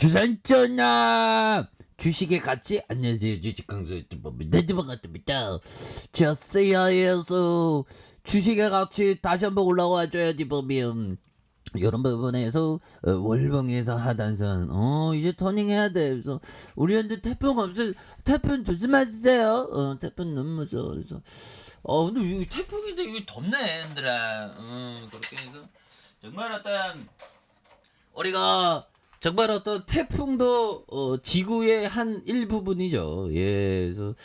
주산전화 주식의 가치. 안녕하세요, 주식 강사 유튜버입니다. 반갑습니다. CI에서 주식의 가치 다시 한번 올라와줘야지 보면 이런 부분에서 월봉에서 하단선 이제 터닝해야 돼. 그래서 우리 현재 태풍 없어. 태풍 조심하세요. 태풍 너무 무서워. 그래서 근데 이 태풍인데 이게 덥네 얘들아. 그렇게 해서 정말 어떤 우리가 정말 어떤 태풍도 지구의 한 일부분이죠. 예, 그래서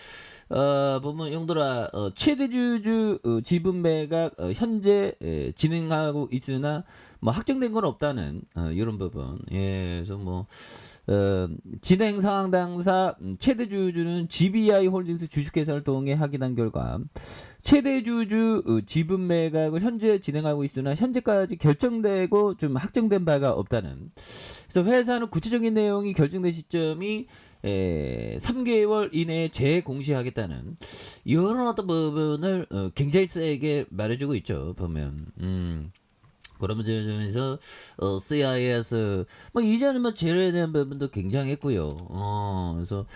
보면 형들아, 최대주주 지분 매각 현재 진행하고 있으나 뭐 확정된 건 없다는 이런 부분. 예, 그래서 뭐 진행 상황 당사 최대주주는 GBI 홀딩스 주식회사를 통해 확인한 결과 최대주주 지분 매각을 현재 진행하고 있으나 현재까지 결정되고 좀 확정된 바가 없다는. 그래서 회사는 구체적인 내용이 결정된 시점이 3개월 이내에 재공시하겠다는 이런 어떤 부분을 굉장히 세게 말해주고 있죠. 보면 그러면 점에서 CIS 뭐 이전에 뭐 제로에 대한 부분도 굉장했고요. 그래서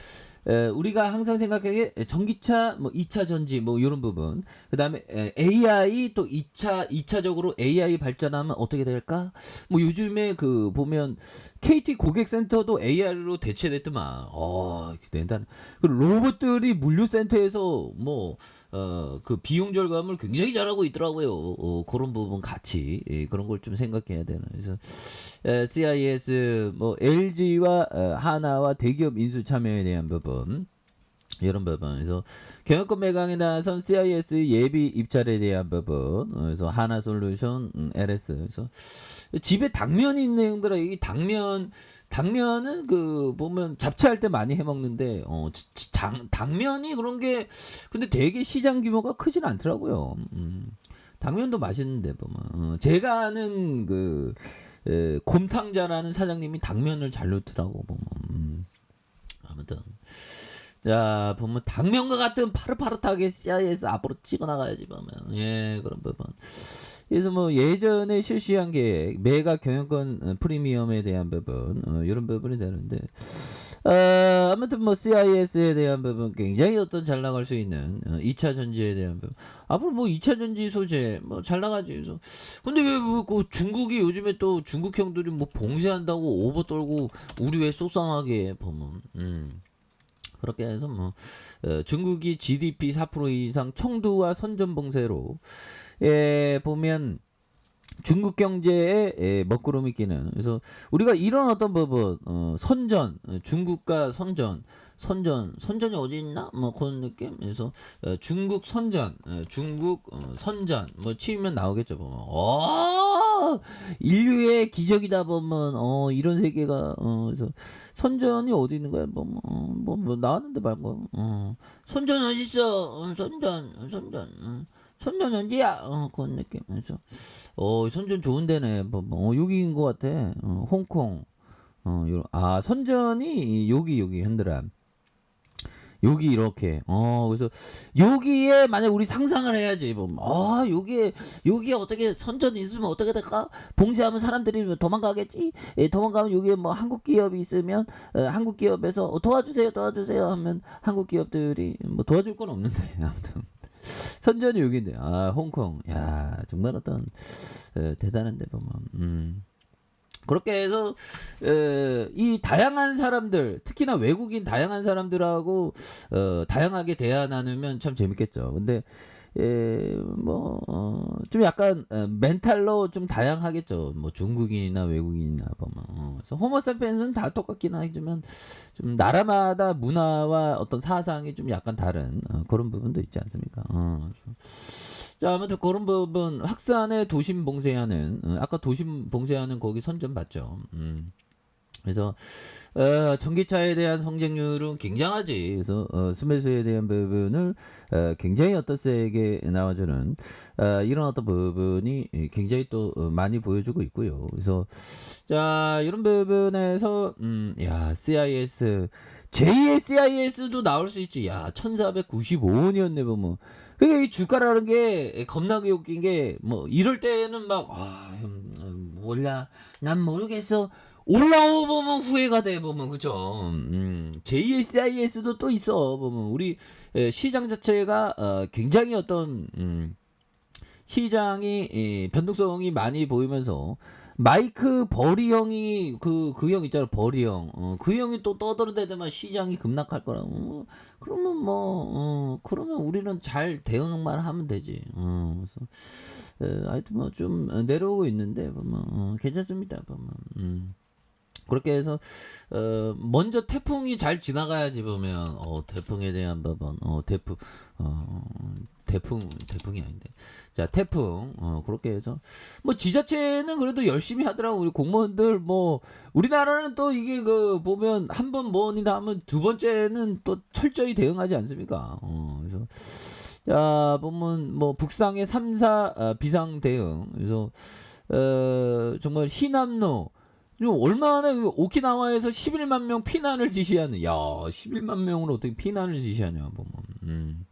우리가 항상 생각하기에 전기차 뭐 2차 전지 뭐 이런 부분, 그다음에 AI 또 2차적으로 AI 발전하면 어떻게 될까? 뭐 요즘에 그 보면 KT 고객센터도 AI로 대체됐더만. 된다. 그 로봇들이 물류센터에서 뭐 그 비용 절감을 굉장히 잘하고 있더라고요. 그런 부분 같이 그런 걸 좀 생각해야 되는. 그래서 CIS 뭐 LG와 하나와 대기업 인수 참여에 대한 부분, 이런 부분에서 경영권 매각에 나선 CIS 예비 입찰에 대한 부분, 그래서 하나솔루션, LS. 그래서 집에 당면이 있는 내용들아. 이 당면은 그 보면 잡채할 때 많이 해 먹는데 당면이 그런 게 근데 되게 시장 규모가 크진 않더라고요. 당면도 맛있는데 보면 제가 아는 그 곰탕자라는 사장님이 당면을 잘 넣더라고 보면. 아무튼 자 보면 당면과 같은 파릇파릇하게 CIS 앞으로 찍어 나가야지 보면. 예, 그런 부분. 그래서 뭐 예전에 실시한 계획 매각 경영권 프리미엄에 대한 부분, 이런 부분이 되는데 아무튼 뭐 CIS에 대한 부분 굉장히 어떤 잘 나갈 수 있는 2차 전지에 대한 부분. 앞으로 뭐 2차 전지 소재 뭐 잘 나가지. 그래서 근데 왜 그 중국이 요즘에 또 중국 형들이 뭐 봉쇄한다고 오버 떨고 우리 왜 속상하게 보면. 그렇게 해서 뭐 중국이 GDP 4% 이상 청두와 선전 봉쇄로 보면 중국 경제에 먹구름이 끼는. 그래서 우리가 이런 어떤 부분 선전, 중국과 선전이 어디 있나 뭐 그런 느낌. 그래서 중국 선전, 중국 선전 뭐 치면 나오겠죠 보면. 인류의 기적이다 보면 이런 세계가 그래서 선전이 어디 있는 거야 뭐 나왔는데 말고. 선전 어디 있어? 선전 언제야? 그런 느낌에서 선전 좋은 데네. 여기인 것 같아. 홍콩. 선전이 여기 현들아. 여기 이렇게. 그래서 여기에 만약 우리 상상을 해야지. 여기에 어떻게 선전이 있으면 어떻게 될까? 봉쇄하면 사람들이 도망가겠지. 도망가면 여기에 뭐 한국 기업이 있으면 한국 기업에서 도와주세요 하면 한국 기업들이 뭐 도와줄 건 없는데 아무튼. 선전이 여기인데 홍콩. 야 정말 어떤 대단한데 보면. 그렇게 해서 이 다양한 사람들, 특히나 외국인 다양한 사람들하고 다양하게 대화 나누면 참 재밌겠죠. 근데 좀 약간 멘탈로 좀 다양하겠죠. 뭐 중국인이나 외국인이나 보면. 그래서 호모사피엔스는 다 똑같긴 하지만 좀 나라마다 문화와 어떤 사상이 좀 약간 다른 그런 부분도 있지 않습니까? 자, 아무튼 그런 부분 확산의 도심 봉쇄하는 아까 도심 봉쇄하는 거기 선전 봤죠. 그래서 전기차에 대한 성장률은 굉장하지. 그래서 스매스에 대한 부분을 굉장히 어떤 세게 나와주는 이런 어떤 부분이 굉장히 또 많이 보여주고 있고요. 그래서 자 이런 부분에서 CIS 제2의 CIS도 나올 수 있지. 1495원이었네 보면. 그게 이 주가라는 게 겁나게 웃긴 게 뭐 이럴 때는 막 몰라 난 모르겠어 올라오 보면 후회가 돼 보면 그죠. JSIS도 또 있어 보면 우리 시장 자체가 굉장히 어떤 시장이 변동성이 많이 보이면서 마이크 버리 형이 그 형 있잖아 버리 형. 그 형이 또 떠들어대더만 시장이 급락할 거라. 그러면 그러면 우리는 잘 대응만 하면 되지. 그래서 하여튼 뭐 좀 내려오고 있는데 보면 괜찮습니다. 보면. 그렇게 해서 먼저 태풍이 잘 지나가야지 보면 태풍에 대한 부분 어 태풍이 아닌데 자 태풍 그렇게 해서 뭐 지자체는 그래도 열심히 하더라고 우리 공무원들 뭐 우리나라는 또 이게 그 보면 한 번 뭐니라 하면 두 번째는 또 철저히 대응하지 않습니까? 그래서 자 보면 뭐 북상의 3사 비상 대응 그래서 정말 희남로 얼마나 오키나와에서 11만 명 피난을 지시하는 11만 명으로 어떻게 피난을 지시하냐 보면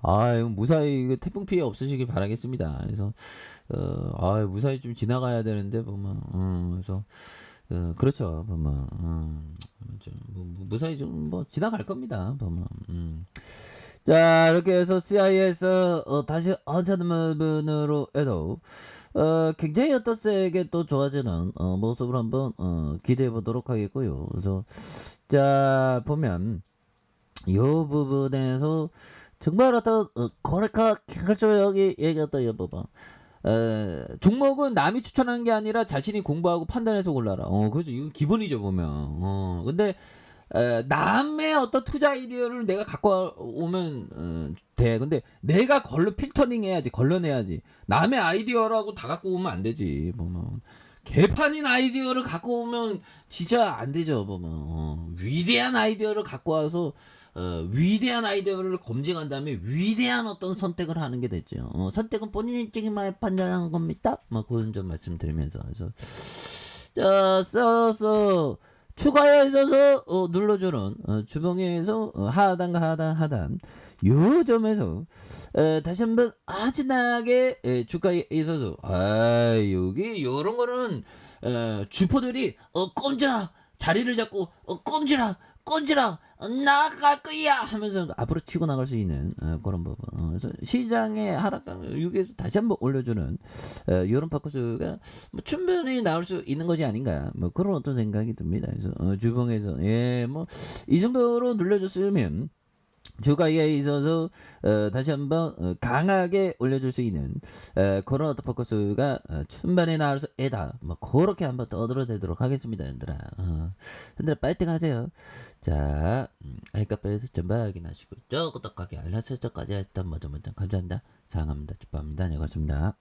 이거 무사히 태풍 피해 없으시길 바라겠습니다. 그래서 무사히 좀 지나가야 되는데 보면 그래서 그렇죠 보면 무사히 좀 뭐 지나갈 겁니다 보면 자 이렇게 해서 CI에서 다시 한차는 부분으로 해서 굉장히 어떤 세게 또 좋아지는 모습을 한번 기대해 보도록 하겠고요. 그래서 자 보면 이 부분에서 정말 어떤 거래가 결정력이 얘기했던 이 부분 종목은 남이 추천하는 게 아니라 자신이 공부하고 판단해서 골라라. 그죠. 이거 기본이죠 보면. 근데 남의 어떤 투자 아이디어를 내가 갖고 오면 돼. 근데 내가 필터링 해야지, 걸러내야지. 남의 아이디어라고 다 갖고 오면 안 되지. 보면 개판인 아이디어를 갖고 오면 진짜 안 되죠. 보면 위대한 아이디어를 갖고 와서 위대한 아이디어를 검증한 다음에 위대한 어떤 선택을 하는 게 됐죠. 선택은 본인이 책임하에 판단하는 겁니다. 뭐 그런 점 말씀드리면서 그래서 자 써서 추가에 있어서 눌러주는 주봉에서 하단과 하단 요 점에서 다시 한번 아진하게 주가에 있어서 여기 요런 거는 주포들이 꼼지락 자리를 잡고 꼼지락 나갈 거야 하면서 앞으로 치고 나갈 수 있는 그런 부분. 그래서 시장의 하락감을 여기에서 다시 한번 올려주는 이런 파커스가 뭐 충분히 나올 수 있는 것이 아닌가 뭐 그런 어떤 생각이 듭니다. 그래서 주봉에서 뭐 이 정도로 눌려줬으면 주가에 있어서 다시 한번 강하게 올려줄 수 있는 그런 어떤 포커스가 천반에 나와서 애다 뭐 그렇게 한번 떠들어대도록 하겠습니다. 얘들아 파이팅 하세요. 자 아이카페에서 전반 확인하시고 저 구독하기 알람 설정까지 했던 모두 감사합니다. 사랑합니다. 축복합니다. 네 고맙습니다.